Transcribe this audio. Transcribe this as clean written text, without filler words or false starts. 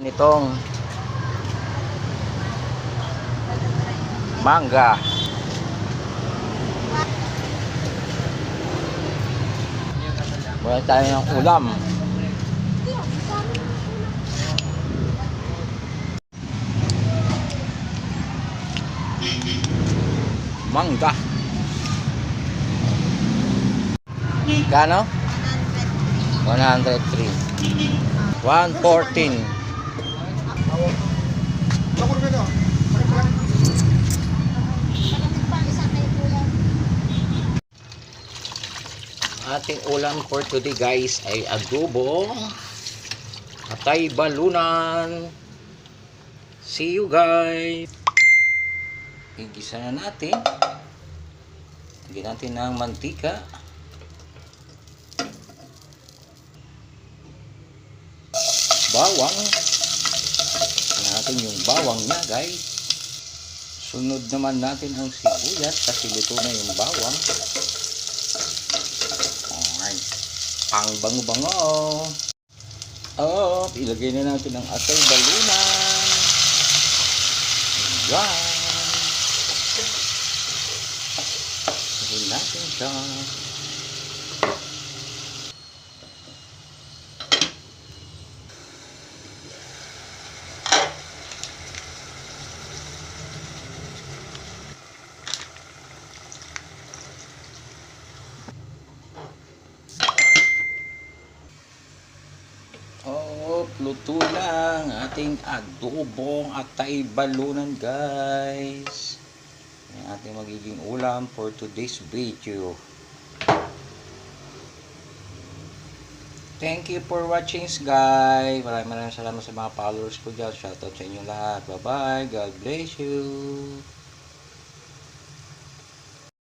Nitong mangga. Wala tayo ng ulam. Mangga. Kano? 103. 114. Ating ulam for today guys ay adobo atay balunan. See you guys. Igisa na natin. Lagyan natin ng mantika. Bawang. Lagyan natin yung bawang niya guys. Sunod naman natin ang sibuyas kasi luto na yung bawang. Ang bango-bango. Ilagay na natin ang atay balunan. Ayan. Ilagay natin siya. Luto lang ating adobong atay balunan guys. Yan ating magiging ulam for today's video. Thank you for watching guys. Maraming salamat sa mga followers ko dyan. Shoutout sa inyo lahat. Bye bye. God bless you.